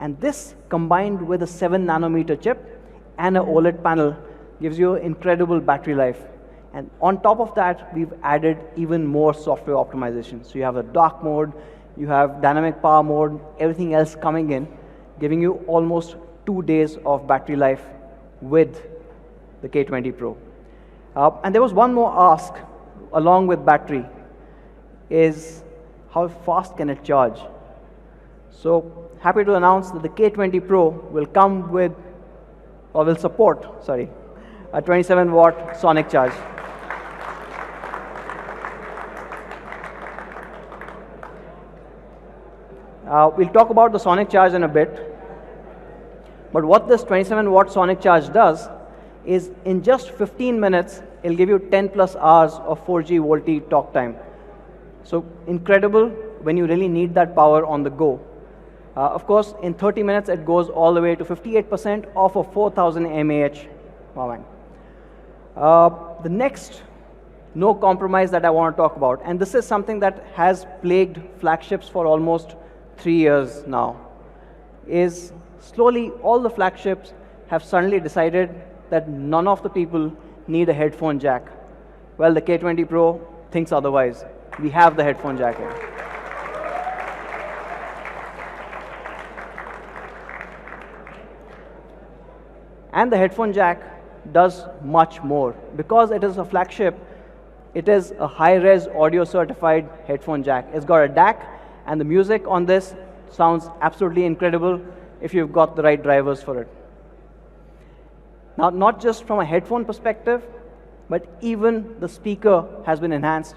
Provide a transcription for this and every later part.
And this, combined with a 7 nanometer chip and an OLED panel, gives you incredible battery life. And on top of that, we've added even more software optimization. So you have a dark mode, you have dynamic power mode, everything else coming in, giving you almost 2 days of battery life with the K20 Pro. And there was one more ask along with battery, is how fast can it charge? So happy to announce that the K20 Pro will come with, or will support, sorry, a 27-watt sonic charge. We'll talk about the sonic charge in a bit. But what this 27-watt sonic charge does is in just 15 minutes, it'll give you 10 plus hours of 4G VoLTE talk time. So incredible when you really need that power on the go. Of course, in 30 minutes, it goes all the way to 58% of a 4000 mAh power bank. The next no compromise that I want to talk about, and this is something that has plagued flagships for almost 3 years now, is slowly all the flagships have suddenly decided that none of the people need a headphone jack. Well, the K20 Pro thinks otherwise. We have the headphone jack here. And the headphone jack does much more. Because it is a flagship, it is a high-res audio certified headphone jack. It's got a DAC, and the music on this sounds absolutely incredible if you've got the right drivers for it. Now, not just from a headphone perspective, but even the speaker has been enhanced.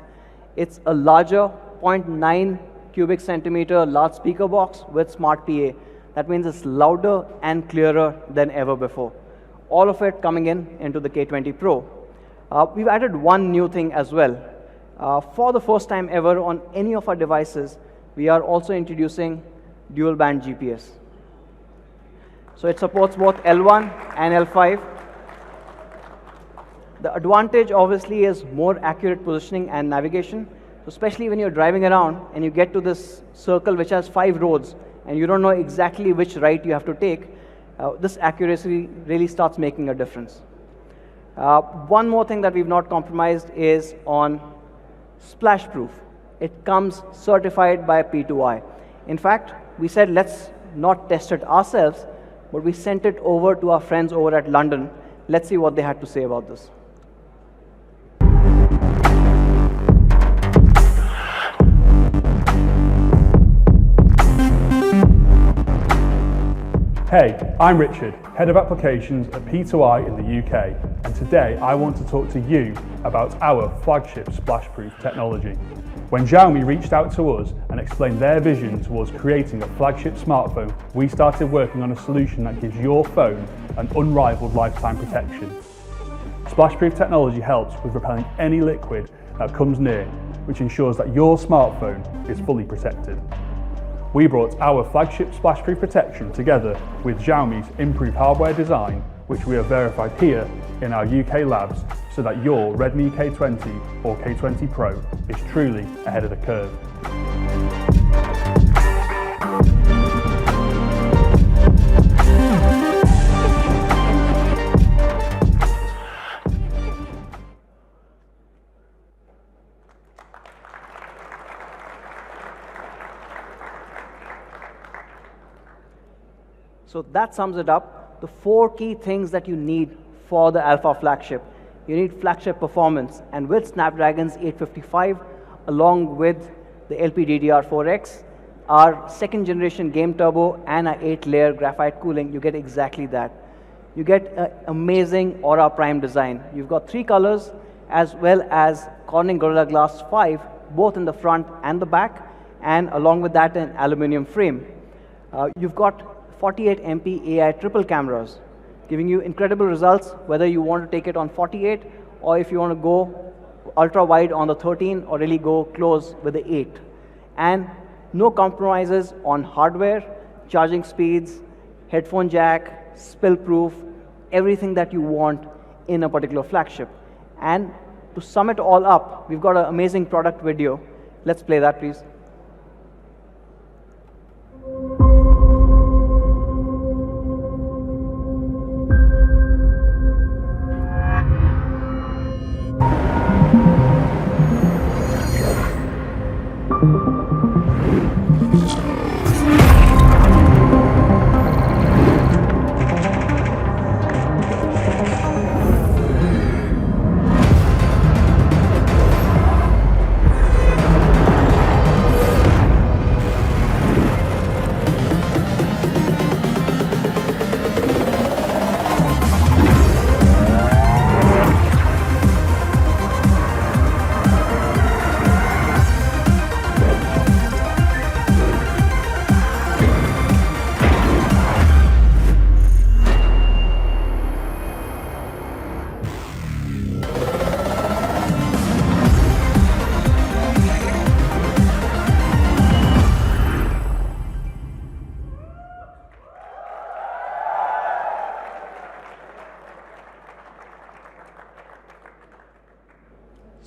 It's a larger 0.9 cubic centimeter large speaker box with smart PA. That means it's louder and clearer than ever before. All of it coming into the K20 Pro. We've added one new thing as well. For the first time ever on any of our devices, we are also introducing dual band GPS. So it supports both L1 and L5. The advantage obviously is more accurate positioning and navigation, especially when you're driving around and you get to this circle which has 5 roads and you don't know exactly which right you have to take. This accuracy really starts making a difference. One more thing that we've not compromised is on splash proof. It comes certified by P2I. In fact, we said let's not test it ourselves, but we sent it over to our friends over at London. Let's see what they had to say about this. Hey, I'm Richard, Head of Applications at P2I in the UK, and today I want to talk to you about our flagship splashproof technology. When Xiaomi reached out to us and explained their vision towards creating a flagship smartphone, we started working on a solution that gives your phone an unrivaled lifetime protection. Splashproof technology helps with repelling any liquid that comes near, which ensures that your smartphone is fully protected. We brought our flagship splashproof protection together with Xiaomi's improved hardware design, which we have verified here in our UK labs, so that your Redmi K20 or K20 Pro is truly ahead of the curve. So that sums it up, the 4 key things that you need for the Alpha flagship. You need flagship performance, and with Snapdragon's 855, along with the LPDDR4X, our 2nd generation game turbo and our 8-layer graphite cooling, you get exactly that. You get an amazing Aura Prime design. You've got 3 colors, as well as Corning Gorilla Glass 5, both in the front and the back, and along with that, an aluminum frame. You've got 48 MP AI triple cameras, giving you incredible results, whether you want to take it on 48 or if you want to go ultra wide on the 13 or really go close with the 8. And no compromises on hardware, charging speeds, headphone jack, spill proof, everything that you want in a particular flagship. And to sum it all up, we've got an amazing product video. Let's play that, please.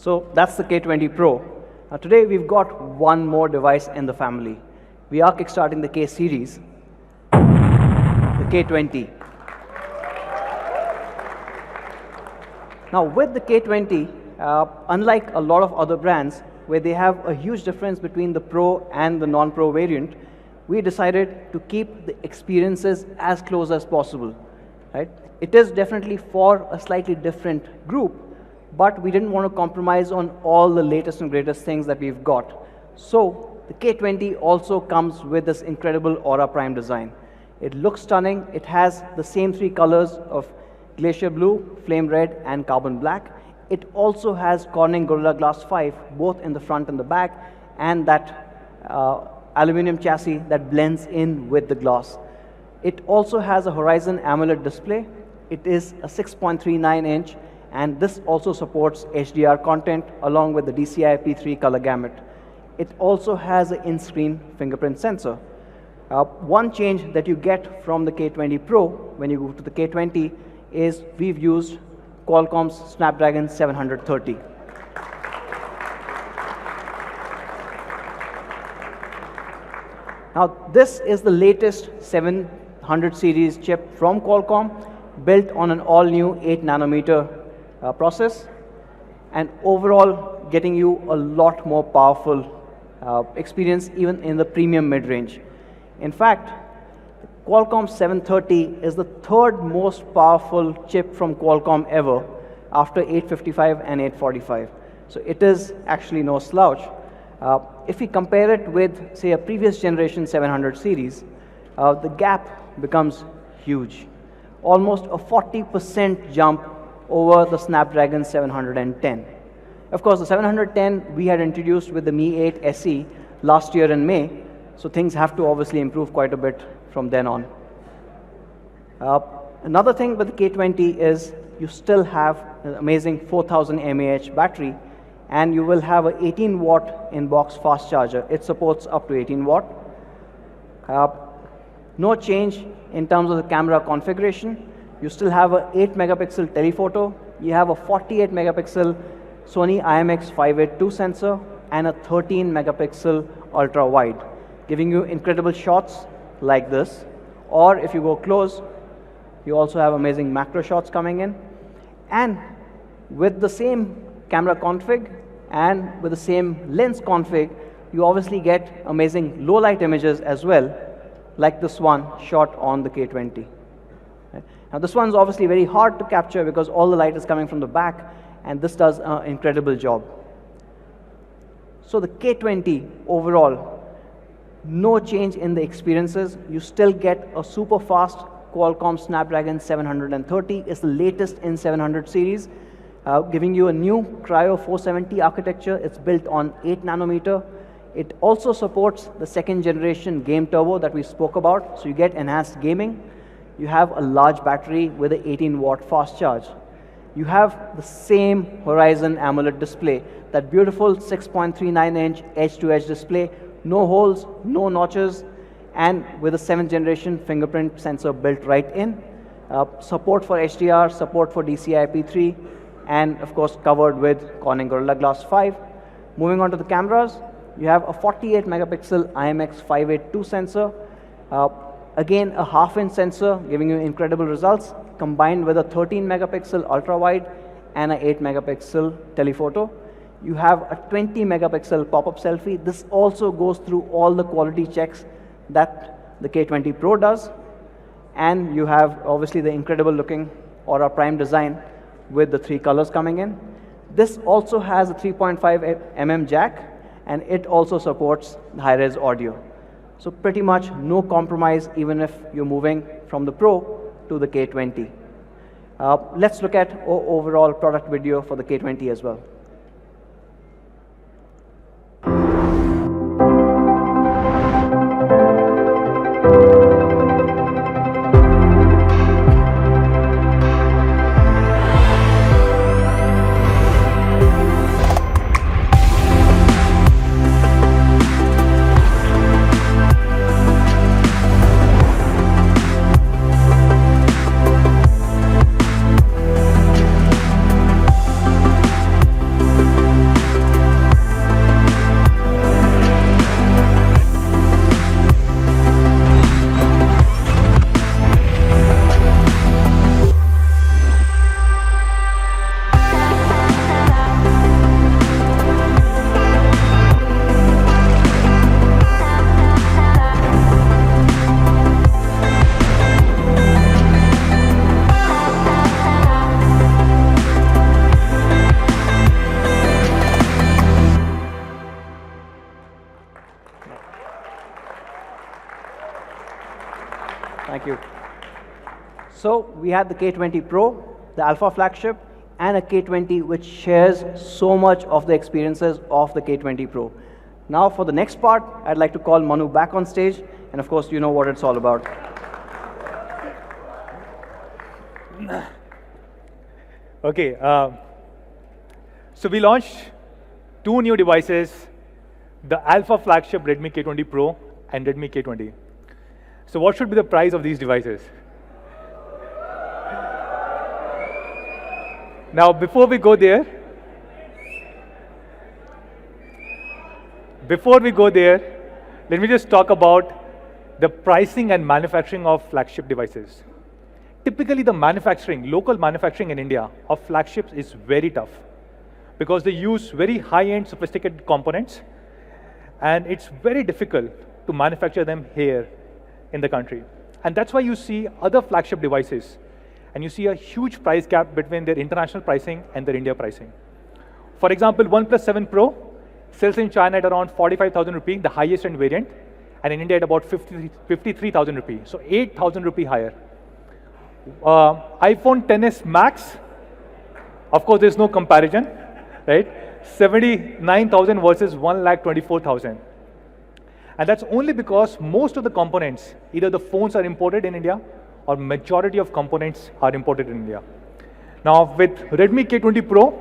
So that's the K20 Pro. Now today we've got one more device in the family. We are kickstarting the K series, the K20. Now with the K20, unlike a lot of other brands where they have a huge difference between the Pro and the non-Pro variant, we decided to keep the experiences as close as possible. Right? It is definitely for a slightly different group, but we didn't want to compromise on all the latest and greatest things that we've got. So the K20 also comes with this incredible Aura Prime design. It looks stunning. It has the same three colors of Glacier Blue, Flame Red, and Carbon Black. It also has Corning Gorilla Glass 5, both in the front and the back, and that aluminum chassis that blends in with the glass. It also has a Horizon AMOLED display. It is a 6.39-inch, and this also supports HDR content along with the DCI P3 color gamut. It also has an in-screen fingerprint sensor. One change that you get from the K20 Pro when you go to the K20 is we've used Qualcomm's Snapdragon 730. Now this is the latest 700 series chip from Qualcomm, built on an all-new 8 nanometer process, and overall getting you a lot more powerful experience even in the premium mid-range. In fact, Qualcomm 730 is the third most powerful chip from Qualcomm ever, after 855 and 845. So it is actually no slouch. If we compare it with, say, a previous generation 700 series, the gap becomes huge. Almost a 40% jump over the Snapdragon 710. Of course, the 710 we had introduced with the Mi 8 SE last year in May, so things have to obviously improve quite a bit from then on. Another thing with the K20 is you still have an amazing 4000 mAh battery, and you will have an 18 watt in-box fast charger. It supports up to 18 watt. No change in terms of the camera configuration. You still have an 8 megapixel telephoto. You have a 48 megapixel Sony IMX582 sensor and a 13 megapixel ultra wide, giving you incredible shots like this. Or if you go close, you also have amazing macro shots coming in. And with the same camera config and with the same lens config, you obviously get amazing low light images as well, like this one shot on the K20. Now this one's obviously very hard to capture because all the light is coming from the back, and this does an incredible job. So the K20 overall, no change in the experiences. You still get a super fast Qualcomm Snapdragon 730. It's the latest in 700 series, giving you a new Cryo 470 architecture. It's built on 8 nanometer. It also supports the second generation game turbo that we spoke about, so you get enhanced gaming. You have a large battery with an 18 watt fast charge. You have the same Horizon AMOLED display, that beautiful 6.39-inch edge-to-edge display, no holes, no notches, and with a 7th generation fingerprint sensor built right in. Support for HDR, support for DCI P3, and of course covered with Corning Gorilla Glass 5. Moving on to the cameras, you have a 48 megapixel IMX582 sensor. Again, a half-inch sensor giving you incredible results, combined with a 13 megapixel ultra-wide and an 8 megapixel telephoto. You have a 20 megapixel pop-up selfie. This also goes through all the quality checks that the K20 Pro does. And you have obviously the incredible looking Aura Prime design with the 3 colors coming in. This also has a 3.5 mm jack, and it also supports high-res audio. So pretty much no compromise even if you're moving from the Pro to the K20. Let's look at overall product video for the K20 as well. Thank you. So we had the K20 Pro, the Alpha flagship, and a K20 which shares so much of the experiences of the K20 Pro. Now for the next part, I'd like to call Manu back on stage, and of course you know what it's all about. Okay, so we launched two new devices, the Alpha flagship Redmi K20 Pro and Redmi K20. So what should be the price of these devices? Now, before we go there, let me just talk about the pricing and manufacturing of flagship devices. Typically, the manufacturing, local manufacturing in India of flagships is very tough because they use very high-end sophisticated components, and it's very difficult to manufacture them here in the country. And that's why you see other flagship devices, and you see a huge price gap between their international pricing and their India pricing. For example, OnePlus 7 Pro sells in China at around 45,000 rupee, the highest end variant, and in India at about 53,000 rupee, so 8,000 rupee higher. iPhone XS Max, of course there's no comparison, right? 79,000 versus 1,24,000. And that's only because most of the components, either the phones are imported in India or majority of components are imported in India. Now with Redmi K20 Pro,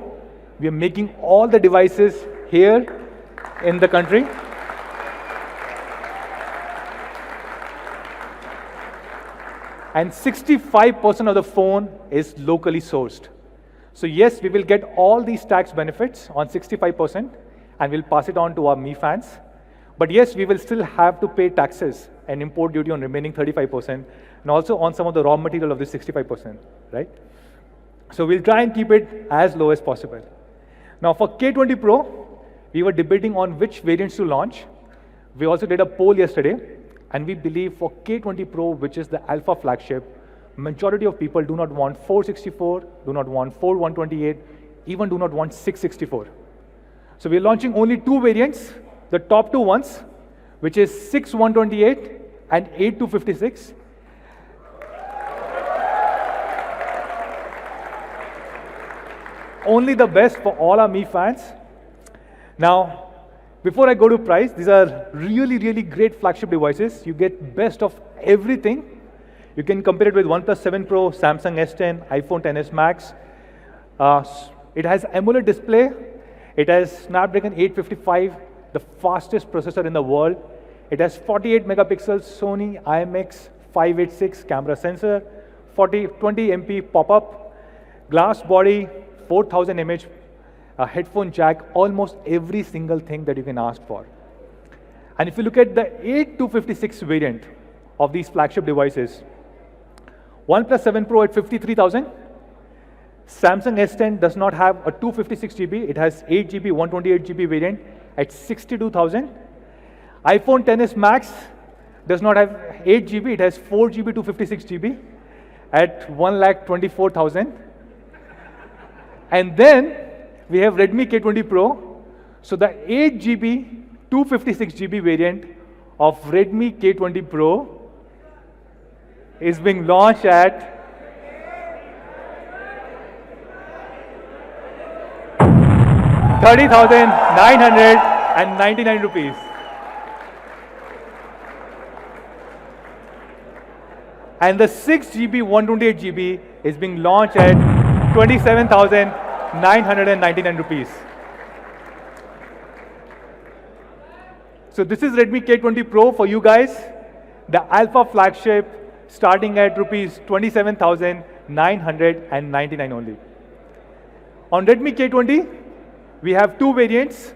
we are making all the devices here in the country. And 65% of the phone is locally sourced. So yes, we will get all these tax benefits on 65%, and we'll pass it on to our Mi fans. But yes, we will still have to pay taxes and import duty on remaining 35%, and also on some of the raw material of this 65%, right? So we'll try and keep it as low as possible. Now for K20 Pro, we were debating on which variants to launch. We also did a poll yesterday, and we believe for K20 Pro, which is the Alpha flagship, majority of people do not want 464, do not want 4128, even do not want 664. So we're launching only two variants, the top two ones, which is 6128 and 8256. Only the best for all our Mi fans. Now, before I go to price, these are really, really great flagship devices. You get best of everything. You can compare it with OnePlus 7 Pro, Samsung S10, iPhone XS Max. It has AMOLED display. It has Snapdragon 855, the fastest processor in the world. It has 48 megapixels Sony IMX586 camera sensor, 20 MP pop-up, glass body, 4000 mAh headphone jack, almost every single thing that you can ask for. And if you look at the 8256 variant of these flagship devices, OnePlus 7 Pro at 53,000, Samsung S10 does not have a 256 GB, it has 8 GB, 128 GB variant at 62,000. iPhone XS Max does not have 8 GB, it has 4 GB, 256 GB at 1,24,000. And then we have Redmi K20 Pro. So the 8 GB, 256 GB variant of Redmi K20 Pro is being launched at 30,999 rupees. And the 6 GB, 128 GB is being launched at 27,999 rupees. So this is Redmi K20 Pro for you guys, the Alpha flagship starting at rupees 27,999 only. On Redmi K20, we have two variants,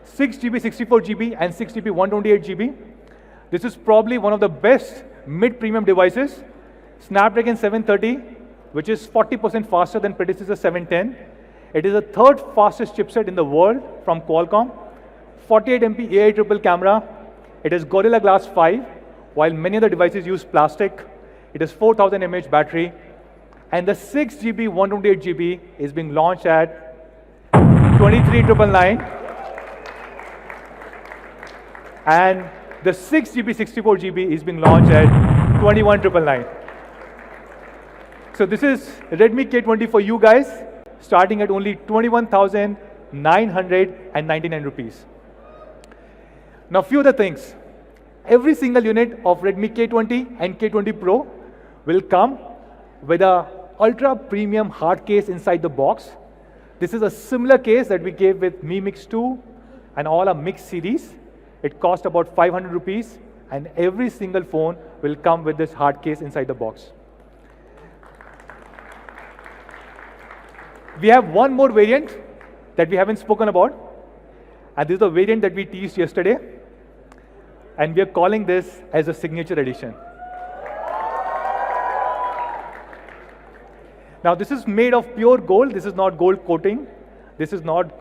6 GB, 64 GB and 6 GB, 128 GB. This is probably one of the best mid-premium devices, Snapdragon 730, which is 40% faster than predecessor 710. It is the third fastest chipset in the world from Qualcomm. 48 MP AI triple camera. It has Gorilla Glass 5, while many other devices use plastic. It has 4,000 mAh battery. And the 6 GB, 128 GB is being launched at 23,999. And the 6 GB, 64 GB is being launched at 21,999. So this is Redmi K20 for you guys, starting at only 21,999 rupees. Now, few other things. Every single unit of Redmi K20 and K20 Pro will come with a ultra premium hard case inside the box. This is a similar case that we gave with Mi Mix 2 and all our Mix series. It cost about 500 rupees, and every single phone will come with this hard case inside the box. We have one more variant that we haven't spoken about, and this is the variant that we teased yesterday, and we are calling this as a signature edition. Now, this is made of pure gold. This is not gold coating. This is not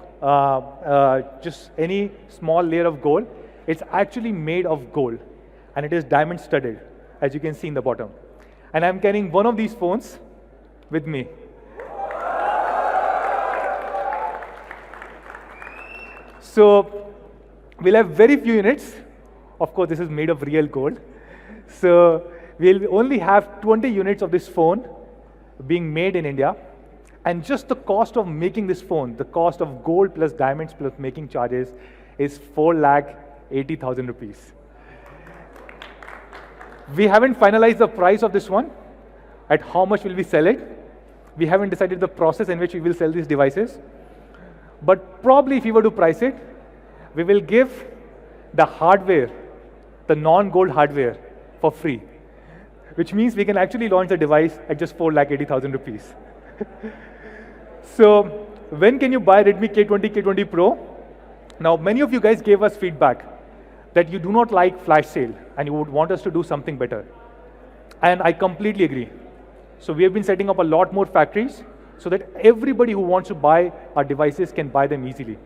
just any small layer of gold. It's actually made of gold, and it is diamond studded, as you can see in the bottom. And I'm carrying one of these phones with me. So we'll have very few units. Of course, this is made of real gold. So we'll only have 20 units of this phone being made in India. And just the cost of making this phone, the cost of gold plus diamonds plus making charges, is 4,80,000 rupees. We haven't finalized the price of this one, at how much will we sell it. We haven't decided the process in which we will sell these devices. But probably if we were to price it, we will give the hardware, the non-gold hardware, for free, which means we can actually launch the device at just 4,80,000 rupees. So when can you buy Redmi K20, K20 Pro? Now, many of you guys gave us feedback that you do not like flash sale and you would want us to do something better. And I completely agree. So we have been setting up a lot more factories so that everybody who wants to buy our devices can buy them easily.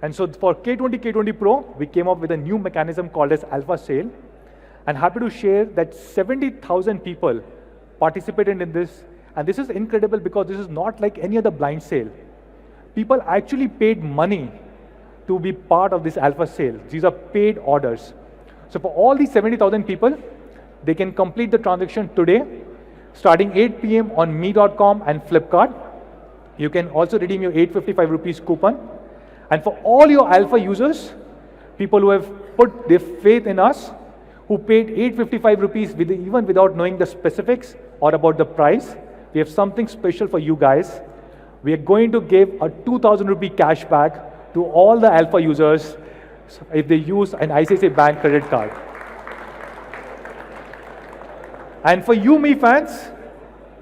And so for K20, K20 Pro, we came up with a new mechanism called as Alpha Sale. And happy to share that 70,000 people participated in this. And this is incredible because this is not like any other blind sale. People actually paid money to be part of this Alpha Sale. These are paid orders. So for all these 70,000 people, they can complete the transaction today, starting 8 p.m. on me.com and Flipkart. You can also redeem your 855 rupees coupon. And for all your Alpha users, people who have put their faith in us, who paid 855 rupees even without knowing the specifics or about the price, we have something special for you guys. We are going to give a 2,000 rupee cashback to all the Alpha users if they use an ICICI Bank credit card. And for you Mi fans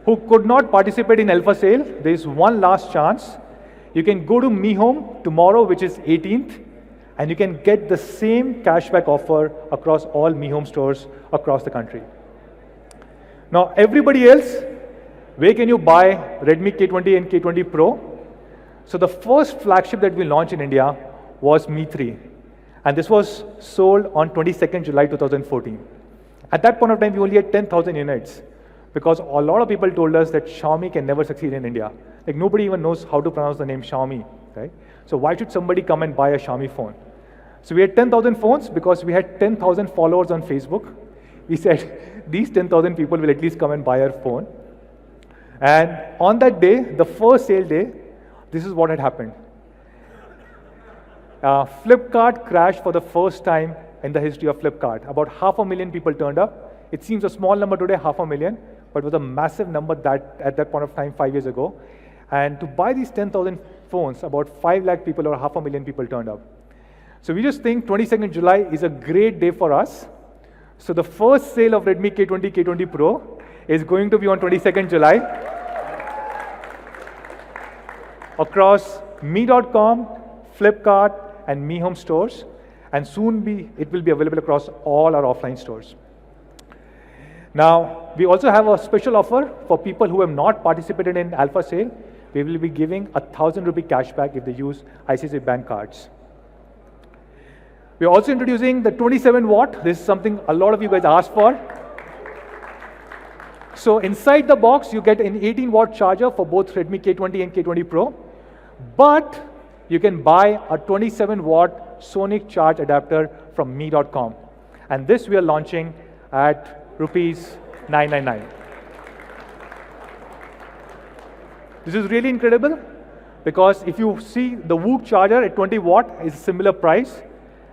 who could not participate in Alpha Sale, there is one last chance. You can go to Mi Home tomorrow, which is 18th, and you can get the same cashback offer across all Mi Home stores across the country. Now, everybody else, where can you buy Redmi K20 and K20 Pro? So the first flagship that we launched in India was Mi 3. And this was sold on 22nd July 2014. At that point of time, we only had 10,000 units because a lot of people told us that Xiaomi can never succeed in India. Like nobody even knows how to pronounce the name Xiaomi, right? So why should somebody come and buy a Xiaomi phone? So we had 10,000 phones because we had 10,000 followers on Facebook. We said, these 10,000 people will at least come and buy our phone. And on that day, the first sale day, this is what had happened. Flipkart crashed for the first time in the history of Flipkart. About 500,000 people turned up. It seems a small number today, 500,000, but it was a massive number at that point of time 5 years ago. And to buy these 10,000 phones, about 5 lakh people or 500,000 people turned up. So we just think 22nd July is a great day for us. So the first sale of Redmi K20, K20 Pro is going to be on 22nd July across me.com, Flipkart, and Mi Home stores. And soon it will be available across all our offline stores. Now, we also have a special offer for people who have not participated in Alpha Sale. We will be giving a 1,000 rupee cashback if they use ICICI Bank cards. We are also introducing the 27 watt. This is something a lot of you guys asked for. So inside the box, you get an 18 watt charger for both Redmi K20 and K20 Pro. But you can buy a 27 watt Sonic charge adapter from me.com. And this we are launching at rupees 999. This is really incredible because if you see the Whoop charger at 20 watt is a similar price,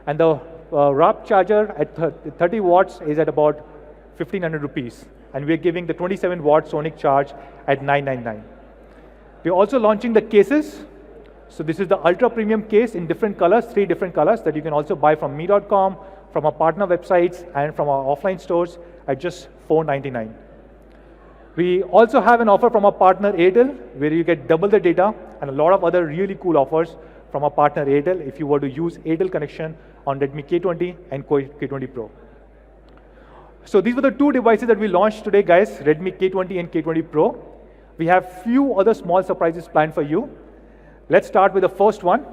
and the RAP charger at 30 watts is at about 1500 rupees. And we're giving the 27 watt sonic charge at 999. We're also launching the cases. So this is the ultra premium case in different colors, 3 different colors that you can also buy from me.com, from our partner websites, and from our offline stores at just $499. We also have an offer from our partner Airtel, where you get double the data and a lot of other really cool offers from our partner Airtel if you were to use Airtel connection on Redmi K20 and K20 Pro. So these were the 2 devices that we launched today, guys, Redmi K20 and K20 Pro. We have few other small surprises planned for you. Let's start with the first one.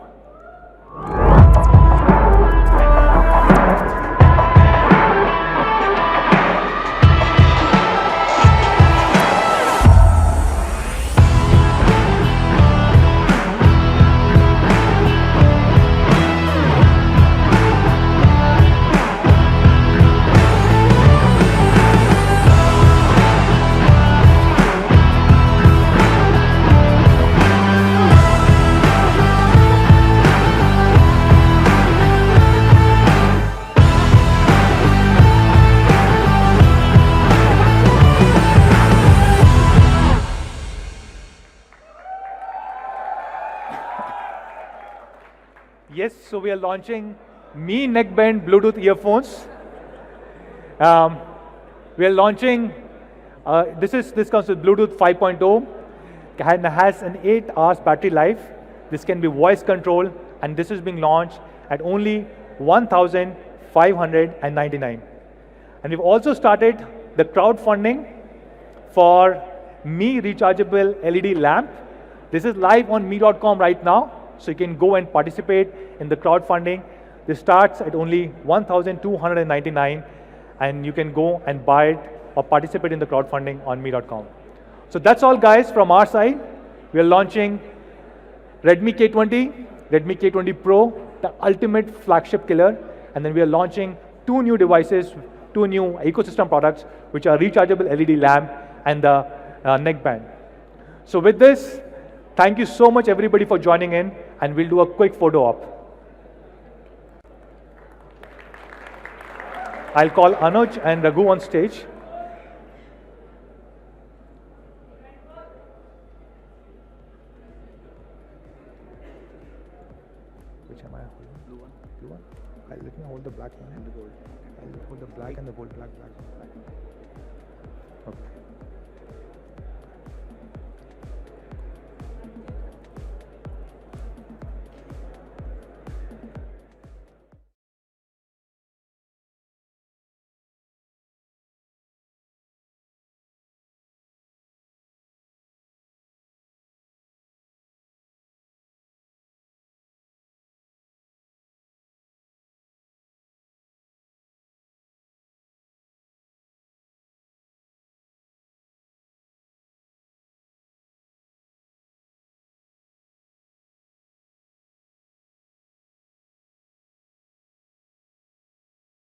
Yes, so we are launching Mi neckband Bluetooth earphones. We are launching, this comes with Bluetooth 5.0, and has an 8 hours battery life. This can be voice controlled, and this is being launched at only 1,599. And we've also started the crowdfunding for Mi rechargeable LED lamp. This is live on me.com right now. So you can go and participate in the crowdfunding. This starts at only 1,299, and you can go and buy it or participate in the crowdfunding on me.com. So that's all, guys, from our side. We are launching Redmi K20, Redmi K20 Pro, the ultimate flagship killer, and then we are launching 2 new devices, 2 new ecosystem products, which are rechargeable LED lamp and the neckband. So with this, thank you so much, everybody, for joining in, and we'll do a quick photo op. I'll call Anuj and Raghu on stage. Which am I holding? Blue one. Blue one? Let me hold the black one and the gold. I'll hold the black and the gold, black. Okay.